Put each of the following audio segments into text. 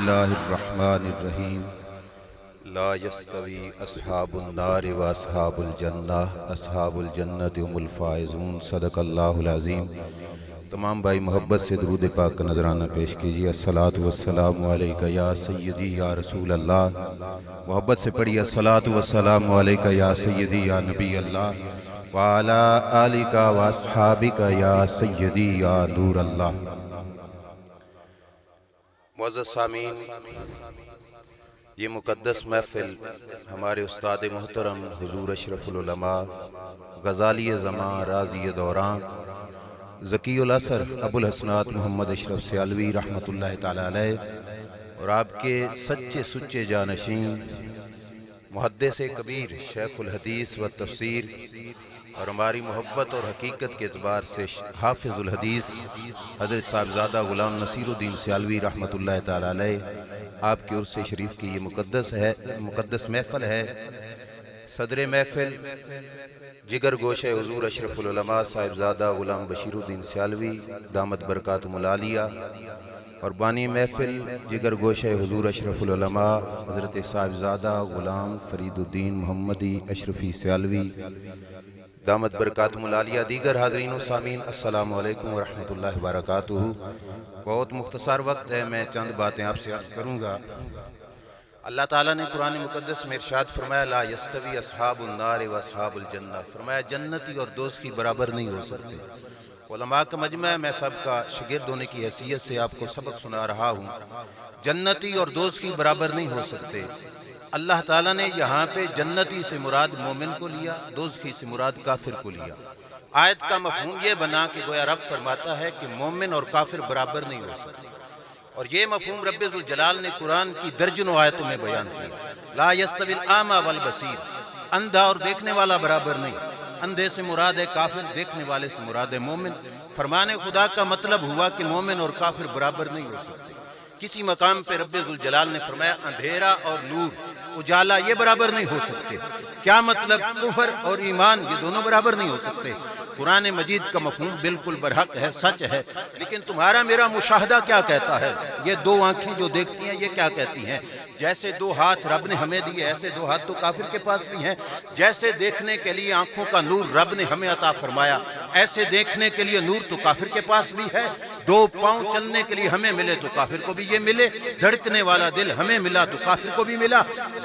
اللہ الرحمن الرحیم لا یستوی اصحاب النار و اصحاب الجنہ اصحاب الجنۃ هم الفائزون صدق اللہ العظیم۔ تمام بھائی محبت سے درود پاک کا نذرانہ پیش کیجیے۔ الصلاۃ والسلام علیک یا سیدی یا رسول اللہ۔ محبت سے پڑھیے الصلاۃ والسلام علیک یا سیدی یا نبی اللہ وعلی آلک و اصحابک یا سیدی یا نور اللہ۔ معزز سامعین، یہ مقدس محفل ہمارے استاد محترم حضور اشرف العلماء غزالی زمان راضی دوران ذکی الاثر ابو الحسنات محمد اشرف سیالوی رحمۃ اللہ تعالی علیہ اور آپ کے سچے سچے جانشین محدث کبیر شیخ الحدیث و تفسیر اور ہماری محبت اور حقیقت کے اعتبار سے حافظ الحدیث حضرت صاحبزادہ غلام نصیر الدین سیالوی رحمۃ اللہ تعالی علیہ آپ کے عرص شریف کی یہ مقدس محفل ہے۔ صدر محفل جگر گوشہ حضور اشرف العلماء صاحبزادہ غلام بشیر الدین سیالوی دامت برکاتہم العالیہ اور بانی محفل جگر گوشہ حضور اشرف العلماء حضرت صاحبزادہ غلام فرید الدین محمدی اشرفی سیالوی دامت برکاتہم العالیہ۔ دیگر حاضرین و سامعین، السلام علیکم ورحمۃ اللہ وبرکاتہ۔ بہت مختصر وقت ہے، میں چند باتیں آپ سے عرض کروں گا۔ اللہ تعالیٰ نے قرآن مقدس میں ارشاد فرمایا لا یستوی اصحاب النار و اصحاب الجنہ، فرمایا جنتی اور دوست کی برابر نہیں ہو سکتے۔ علماء کا مجمع ہے، میں سب کا شاگرد ہونے کی حیثیت سے آپ کو سبق سنا رہا ہوں۔ جنتی اور دوست کی برابر نہیں ہو سکتے۔ اللہ تعالیٰ نے یہاں پہ جنتی سے مراد مومن کو لیا، دوزخی سے مراد کافر کو لیا۔ آیت کا مفہوم یہ بنا کہ گویا رب فرماتا ہے کہ مومن اور کافر برابر نہیں ہو سکتے، اور یہ مفہوم رب ذوالجلال نے قرآن کی درجنوں آیتوں میں بیان کیا۔ لا یستوی الاعمی والبصیر، اندھا اور دیکھنے والا برابر نہیں۔ اندھے سے مراد ہے کافر، دیکھنے والے سے مراد ہے مومن۔ فرمان خدا کا مطلب ہوا کہ مومن اور کافر برابر نہیں ہو سکتے۔ کسی مقام پہ رب ذوالجلال نے فرمایا اندھیرا اور نور، اجالا، یہ برابر نہیں ہو سکتے۔ کیا مطلب؟ کفر اور ایمان یہ دونوں برابر نہیں ہو سکتے۔ قرآن مجید کا مفہوم بالکل برحق ہے، سچ ہے، لیکن تمہارا میرا مشاہدہ کیا کہتا ہے؟ یہ دو آنکھیں جو دیکھتی ہیں یہ کیا کہتی ہیں؟ جیسے دو ہاتھ رب نے ہمیں دیے ایسے دو ہاتھ تو کافر کے پاس بھی ہیں۔ جیسے دیکھنے کے لیے آنکھوں کا نور رب نے ہمیں عطا فرمایا، ایسے دیکھنے کے لیے نور تو کافر کے پاس بھی ہے۔ دو پاؤں چلنے کے لیے ہمیں ملے تو کافر کو بھی یہ ملے، دھڑکنے والا دل ہمیں ملا تو کافر کو بھی ملا۔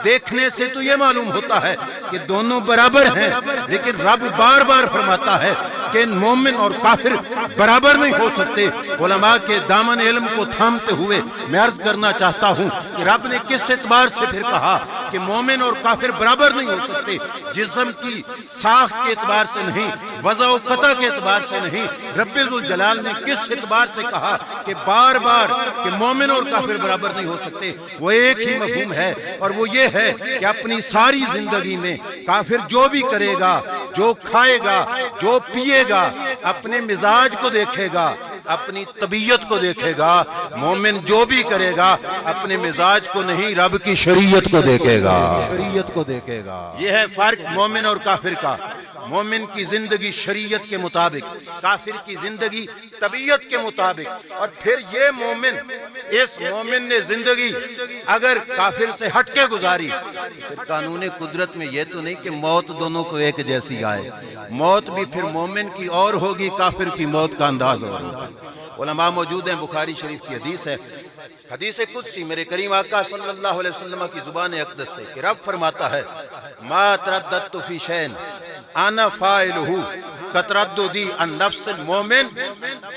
دیکھنے سے تو یہ معلوم ہوتا ہے کہ دونوں برابر ہیں، لیکن رب بار بار فرماتا ہے کہ مومن اور کافر برابر نہیں ہو سکتے۔ علماء کے دامن علم کو تھامتے ہوئے میں عرض کرنا چاہتا ہوں کہ رب نے کس اعتبار سے پھر کہا کہ مومن اور کافر برابر نہیں ہو سکتے؟ جسم کی ساخت کے اعتبار سے نہیں، وضع و قطع کے اعتبار سے نہیں، رب ذوالجلال نے کس اعتبار سے کہا کہ بار بار کہ مومن اور کافر برابر نہیں ہو سکتے؟ وہ ایک ہی مفہوم ہے، اور وہ یہ ہے کہ اپنی ساری زندگی میں کافر جو بھی کرے گا، جو کھائے گا، جو پیے گا، اپنے مزاج کو دیکھے گا، اپنی طبیعت کو دیکھے گا۔ مومن جو بھی کرے گا اپنے مزاج کو نہیں، رب کی شریعت کو دیکھے گا، شریعت کو دیکھے گا۔ یہ ہے فرق مومن اور کافر کا۔ مومن کی زندگی شریعت کے مطابق، کافر کی زندگی طبیعت کے مطابق۔ اور پھر یہ مومن، اس مومن نے زندگی اگر کافر سے ہٹ کے گزاری، پھر قانون قدرت میں یہ تو نہیں کہ موت دونوں کو ایک جیسی آئے، موت بھی پھر مومن کی اور ہوگی، کافر کی موت کا انداز اور ہوگا۔ علماء موجود ہیں، بخاری شریف کی حدیث ہے، حدیث قدسی میرے کریم آقا صلی اللہ علیہ وسلم کی زبان اقدس سے کہ رب فرماتا ہے ما ترددت فی شین انا فاعلہ کترددی عن نفس المومن،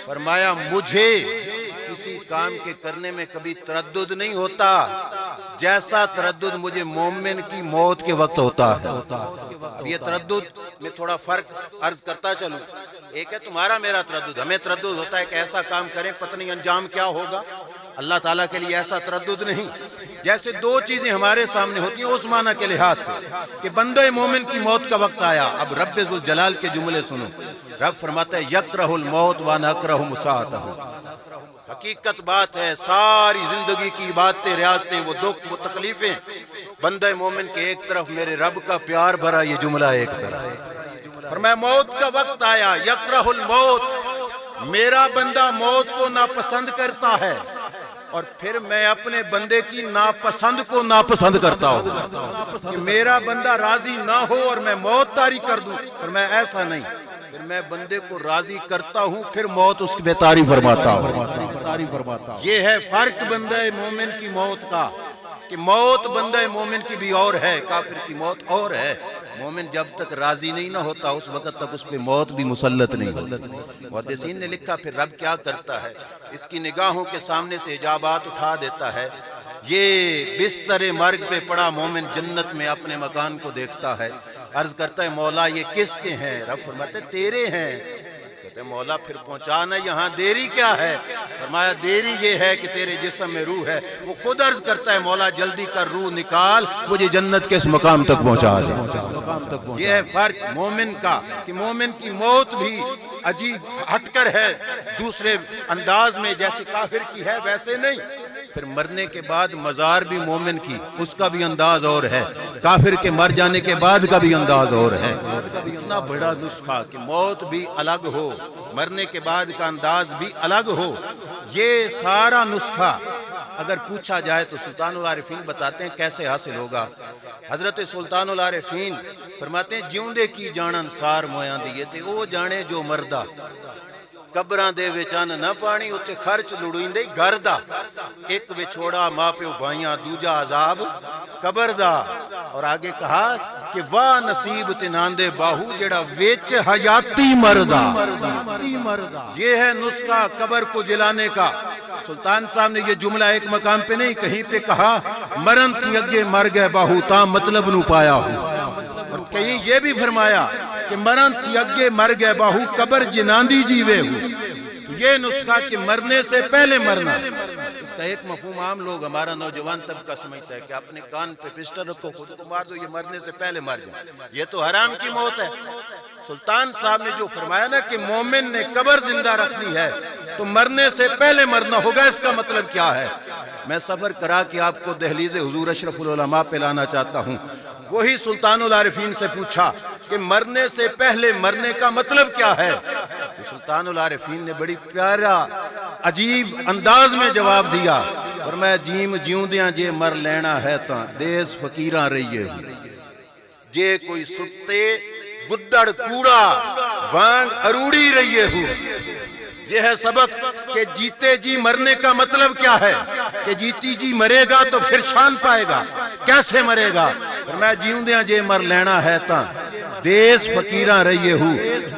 فرمایا مجھے کسی کام کے کرنے میں کبھی تردد نہیں ہوتا جیسا تردد مجھے مومن کی موت کے وقت ہوتا ہے۔ اب یہ تردد میں تھوڑا فرق عرض کرتا چلوں۔ ایک ہے تمہارا میرا تردد، ہمیں تردد ہوتا ہے کہ ایسا کام کریں پتہ نہیں انجام کیا ہوگا۔ اللہ تعالیٰ کے لیے ایسا تردد نہیں۔ جیسے دو چیزیں ہمارے سامنے ہوتی ہیں اس معنی کے لحاظ سے کہ بندہ مومن کی موت کا وقت آیا۔ اب رب ذوالجلال کے جملے سنو، رب فرماتا ہے یکرہ الموت وانا اکرہ مساعتہ۔ حقیقت بات ہے، ساری زندگی کی باتیں، ریاستیں، وہ دکھ، وہ تکلیفیں، بندہ مومن کے ایک طرف میرے رب کا پیار بھرا یہ جملہ ایک طرف۔ فرمایا موت کا وقت آیا، یکرہ الموت، میرا بندہ موت کو ناپسند کرتا ہے، اور پھر میں اپنے بندے کی ناپسند کو ناپسند کرتا ہوں کہ میرا بندہ راضی نہ ہو اور میں موت طاری کر دوں، پر میں ایسا نہیں، پھر میں بندے کو راضی کرتا ہوں، پھر موت اس پہ طاری فرماتا ہوں۔ یہ ہے فرق بندہ مومن کی موت کا، کہ موت بندہ مومن کی بھی اور ہے، کافر کی موت اور ہے۔ مومن جب تک راضی نہیں نہ ہوتا اس وقت تک اس پہ موت بھی مسلط نہیں ہوتی۔ محدثین نے لکھا پھر رب کیا کرتا ہے، اس کی نگاہوں کے سامنے سے حجابات اٹھا دیتا ہے۔ یہ بستر مرگ پہ پڑا مومن جنت میں اپنے مکان کو دیکھتا ہے، عرض کرتا ہے مولا یہ کس کے ہیں؟ رب فرماتے ہیں تیرے ہیں۔ کہتے ہیں مولا پھر پہنچانا یہاں دیری کیا ہے؟ فرمایا دیری یہ ہے کہ تیرے جسم میں روح ہے۔ وہ خود عرض کرتا ہے مولا جلدی کر روح نکال، مجھے جنت کے اس مقام تک پہنچا دے۔ یہ ہے فرق مومن کا، کہ مومن کی موت بھی عجیب ہٹ کر ہے، دوسرے انداز میں، جیسے کافر کی ہے ویسے نہیں۔ پھر مرنے کے بعد مزار بھی مومن کی، اس کا بھی انداز اور ہے، کافر کے مر جانے کے بعد کا بھی انداز اور ہے۔ اتنا بڑا نسخہ کہ موت بھی الگ ہو، مرنے کے بعد کا انداز بھی الگ ہو، یہ سارا نسخہ اگر پوچھا جائے تو سلطان العارفین بتاتے ہیں کیسے حاصل ہوگا۔ حضرت سلطان العارفین فرماتے ہیں جیوندے کی جانن سار مویاں دیئے تے او جانے جو مردہ، قبراں دے وچان نہ پانی اتھے خرچ لڑوئندے گھر دا، ایک وچھوڑا ماں پیو بھائیاں دوجا عذاب قبر دا۔ اور آگے کہا کہ واہ نصیب تناندے باہو جڑا ویچ حیاتی مردہ۔ یہ ہے نسخہ قبر کو جلانے کا۔ سلطان صاحب نے یہ جملہ ایک مقام پہ نہیں کہیں پہ کہا مرن تھی اگے مر گئے باہو تا مطلب نو پایا ہوں، اور کہیں یہ بھی فرمایا کہ مرن تھی اگے مر گئے باہو قبر جناندی جیوے ہوں۔ یہ نسخہ کہ مرنے سے پہلے مرنا، اس کا ایک مفہوم عام لوگ ہمارا نوجوان طبقہ سمجھتا ہے کہ اپنے کان پہ پسٹل رکھو خود کو مار دو، یہ مرنے سے پہلے مر جائے، یہ تو حرام کی موت ہے۔ سلطان صاحب نے جو فرمایا نا کہ مومن نے قبر زندہ رکھنی ہے تو مرنے سے پہلے مرنا ہوگا، اس کا مطلب کیا ہے؟ میں سفر کرا کہ آپ کو دہلیز حضور اشرف العلماء پہ لانا چاہتا ہوں۔ وہی سلطان العارفین سے پوچھا کہ مرنے سے پہلے مرنے کا مطلب کیا ہے؟ تو سلطان العارفین نے بڑی پیارا عجیب انداز میں جواب دیا، اور میں جیم جیوندیاں جے مر لینا ہے تاں دیس فقیراں رہیے جے کوئی ستے گدڑ کوڑا وانگ اروڑی رہیے ہو۔ یہ ہے سبق کہ جیتے جی مرنے کا مطلب کیا ہے، کہ جیتی جی مرے گا تو پھر شان پائے گا، کیسے مرے گا؟ میں جیوندیاں جے مر لینا ہے تاں دیس فقیراں رہیے ہو،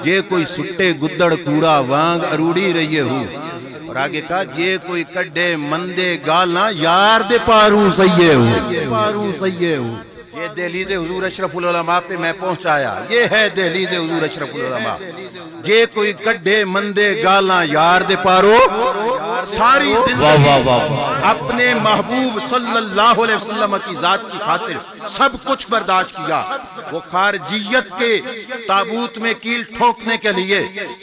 جے کوئی سٹے گدڑ کوڑا وانگ اروڑی رہیے ہو۔ اور آگے کہا جے کوئی کڈے مندے گالاں یار دے پاروں سیے ہو۔ یہ دہلیز حضور اشرف العلماء پہ میں پہنچایا، یہ ہے دہلیز حضور اشرف العلماء۔ جے کوئی کڈے مندے گالاں یار دے پارو، ساری زندگی اپنے محبوب صلی اللہ علیہ وسلم کی ذات کی خاطر سب کچھ برداشت کیا۔ وہ خارجیت کے تابوت میں کیل ٹھوکنے کے لیے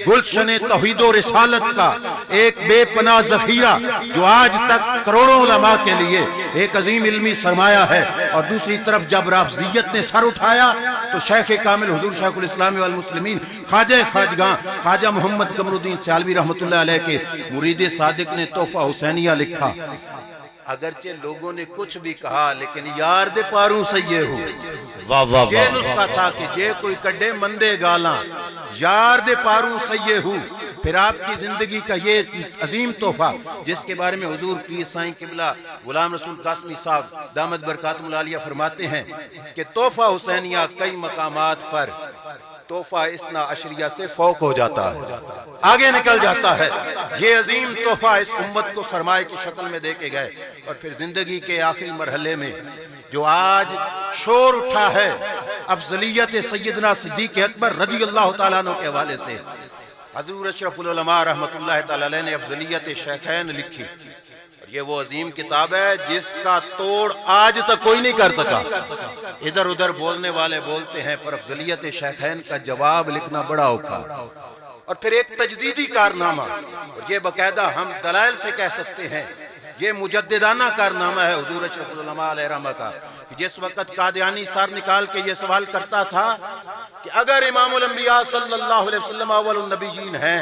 گلشن توحید و رسالت کا ایک بے پناہ ذخیرہ جو آج تک کروڑوں علماء کے لیے ایک عظیم علمی سرمایہ ہے، اور دوسری طرف جب رافضیت نے سر اٹھایا تو شیخ کامل حضور شیخ الاسلام والمسلمین خواجہ خواجگاں خواجہ محمد قمر الدین سیالوی رحمت اللہ علیہ کے مرید صادق نے تحفہ حسینیہ لکھا۔ اگرچہ لوگوں نے کچھ بھی کہا لیکن یار دے پاروں سیے ہو۔ یہ نسخہ تھا کہ جے کوئی کڈے مندے گالاں یار دے پاروں سیے ہو۔ پھر آپ کی زندگی کا یہ عظیم تحفہ جس کے بارے میں حضور پیر سائیں قبلہ غلام رسول قاسمی صاحب دامت برکاتہم العالیہ فرماتے ہیں کہ تحفہ حسینیہ کئی مقامات پر تحفہ اثنا عشریہ سے فوق ہو جاتا ہے، آگے نکل جاتا ہے۔ یہ عظیم تحفہ اس امت کو سرمایہ کی شکل میں دے کے گئے، اور پھر زندگی کے آخری مرحلے میں جو آج شور اٹھا ہے افضلیت سیدنا صدیق اکبر رضی اللہ تعالیٰ عنہ کے حوالے سے، حضور اشرف العلماء رحمت اللہ تعالیٰ علیہ نے افضلیت شیخین لکھی، اور یہ وہ عظیم کتاب ہے جس کا توڑ آج تک کوئی نہیں کر سکا۔ ادھر ادھر بولنے والے بولتے ہیں، پر افضلیت شیخین کا جواب لکھنا بڑا اوکھا، اور پھر ایک تجدیدی کارنامہ، اور یہ باقاعدہ ہم دلائل سے کہہ سکتے ہیں یہ مجددانہ کارنامہ ہے حضور اشرف العلماء علیہ رحمہ کا، کہ جس وقت قادیانی سار نکال کے یہ سوال کرتا تھا کہ اگر امام الانبیاء صلی اللہ علیہ وسلم اول النبیین ہیں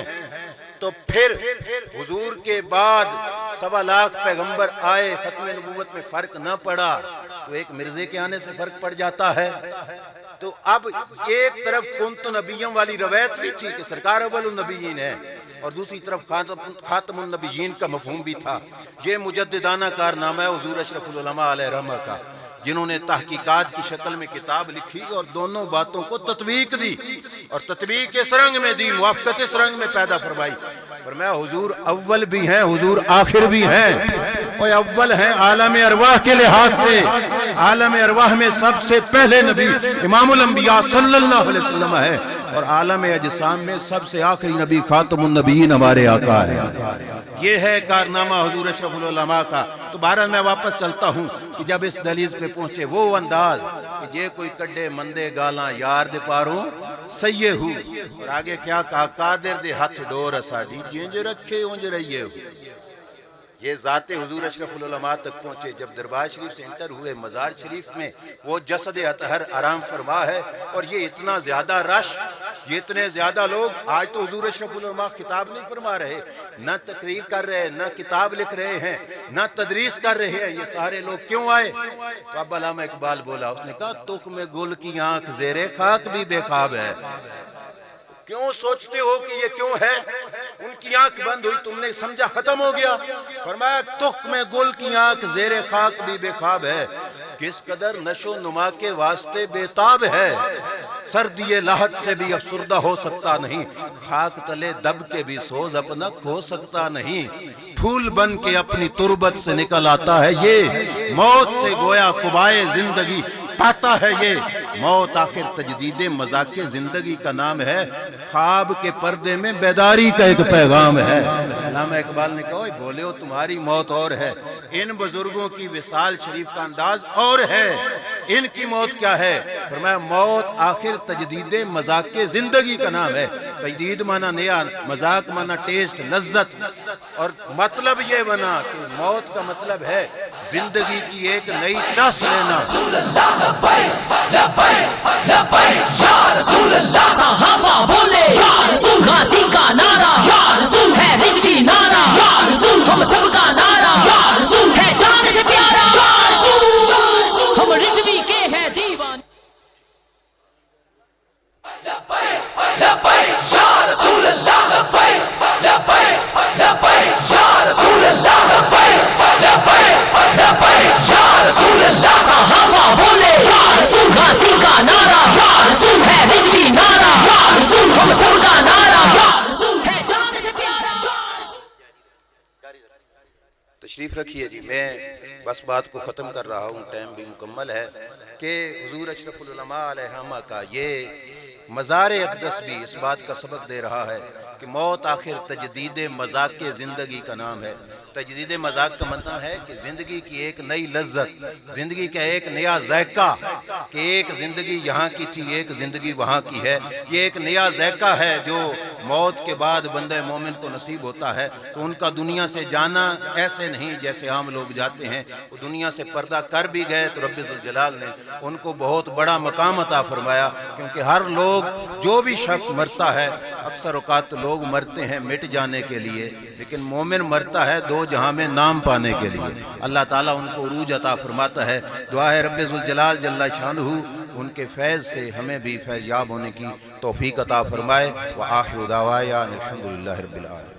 تو پھر حضور کے بعد 1.25 لاکھ پیغمبر آئے، ختم نبوت میں فرق نہ پڑا، تو ایک مرزے کے آنے سے فرق پڑ جاتا ہے۔ تو اب ایک طرف کنت نبیوں والی روایت بھی تھی کہ سرکار اول النبیین ہے، اور دوسری طرف خاتم النبیین کا مفہوم بھی تھا۔ یہ مجددانہ کارنامہ ہے حضور اشرف العلماء علیہ رحمہ کا، جنہوں نے تحقیقات کی شکل میں کتاب لکھی اور دونوں باتوں کو تطبیق دی، اور تطبیق اس رنگ میں دی، موافقت اس رنگ میں پیدا فرمائی۔ فرمایا حضور اول بھی ہیں، حضور آخر بھی ہیں۔ اور اول ہیں عالم ارواح کے لحاظ سے، عالم ارواح میں سب سے پہلے نبی امام الانبیاء صلی اللہ علیہ وسلم ہے، اور عالم اجسام میں سب سے آخری نبی خاتم النبیین ہمارے آقا ہے۔ یہ ہے کارنامہ حضور اشرف العلماء کا۔ تو بہرحال میں واپس چلتا ہوں کہ جب اس دہلیز پہ پہنچے وہ انداز کہ یہ کوئی کڈے مندے گالاں یار دے پاروں سیے ہو، اور آگے کیا کہا، قادر دے ہاتھ ڈور اساڈی جنج رکھے اونج رہیے ہو۔ یہ ذات حضور اشرف العلماء تک پہنچے۔ جب دربار شریف سے انٹر ہوئے مزار شریف میں، وہ جسد اطہر آرام فرما ہے، اور یہ اتنا زیادہ رش، یہ اتنے زیادہ لوگ۔ آج تو حضور اشرف العلماء خطاب نہیں فرما رہے، نہ تقریر کر رہے ہیں، نہ کتاب لکھ رہے ہیں، نہ تدریس کر رہے ہیں۔ یہ سارے لوگ کیوں آئے؟ تو اب علامہ اقبال بولا، اس نے کہا تخم گل کی آنکھ زیر خاک بھی بے خواب ہے۔ کیوں سوچتے ہو کہ یہ کیوں ہے؟ ان کی آنکھ بند ہوئی، تم نے سمجھا ختم ہو گیا؟ فرمایا تخم گل کی آنکھ زیر خاک بھی بے خواب ہے، کس قدر نشو نما کے واسطے بےتاب ہے، سردی لہت سے بھی افسردہ ہو سکتا نہیں، خاک تلے دب کے بھی سوز اپنا کھو سکتا نہیں، پھول بن کے اپنی تربت سے نکل آتا ہے یہ، موت سے گویا قبائے زندگی پاتا ہے یہ، موت آخر تجدید مذاق زندگی کا نام ہے، خواب کے پردے میں بیداری کا ایک پیغام ہے۔ علامہ اقبال نے کہا بولے ہو تمہاری موت اور ہے، ان بزرگوں کی وصال شریف کا انداز اور ہے، ان کی موت کیا ہے؟ فرمایا موت آخر تجدید مذاق زندگی کا نام ہے۔ تجدید مانا نیا، مذاق مانا ٹیسٹ، لذت، اور مطلب یہ بنا کہ موت کا مطلب ہے زندگی کی ایک نئی چس لینا۔ صحابہ بولے یا رسول، غازی کا نعرہ یا رسول، ہے رضوی نعرہ یا رسول، ہم سب کا نعرہ یا رسول، ہے جان سے پیارا یا رسول، ہم رضوی کے ہیں دیوان۔ لبیک لبیک یا رسول اللہ، لبیک لبیک لبیک یا رسول اللہ، لبیک لبیک لبیک یا رسول اللہ۔ صحابہ بولے یا رسول، غازی کا نعرہ یا رسول، ہے رضوی نعرہ یا رسول، ہم سب کا نعرہ یا رسول، ہے جان سے پیارا یا رسول۔ تشریف رکھیے جی، میں بس بات کو ختم کر رہا ہوں، ٹائم بھی مکمل ہے، کہ حضور اشرف العلماء علیہ رحمہ کا یہ مزار اقدس بھی اس بات کا سبق دے رہا ہے کہ موت آخر تجدید مذاق زندگی کا نام ہے۔ تجدید مذاق کا مطلب ہے کہ زندگی کی ایک نئی لذت، زندگی کا ایک نیا ذائقہ، کہ ایک زندگی یہاں کی تھی، ایک زندگی وہاں کی ہے، یہ ایک نیا ذائقہ ہے جو موت کے بعد بندہ مومن کو نصیب ہوتا ہے۔ تو ان کا دنیا سے جانا ایسے نہیں جیسے عام لوگ جاتے ہیں، وہ دنیا سے پردہ کر بھی گئے تو رب ذوالجلال نے ان کو بہت بڑا مقام عطا فرمایا، کیونکہ ہر لوگ جو بھی شخص مرتا ہے، اکثر اوقات لوگ مرتے ہیں مٹ جانے کے لیے، لیکن مومن مرتا ہے دو جہاں میں نام پانے کے لیے۔ اللہ تعالیٰ ان کو عروج عطا فرماتا ہے۔ دعا ہے رب ذوالجلال جل شانہ ان کے فیض سے ہمیں بھی فیض یاب ہونے کی توفیق عطا فرمائے۔ وآخر دعوانا الحمدللہ رب العالمین۔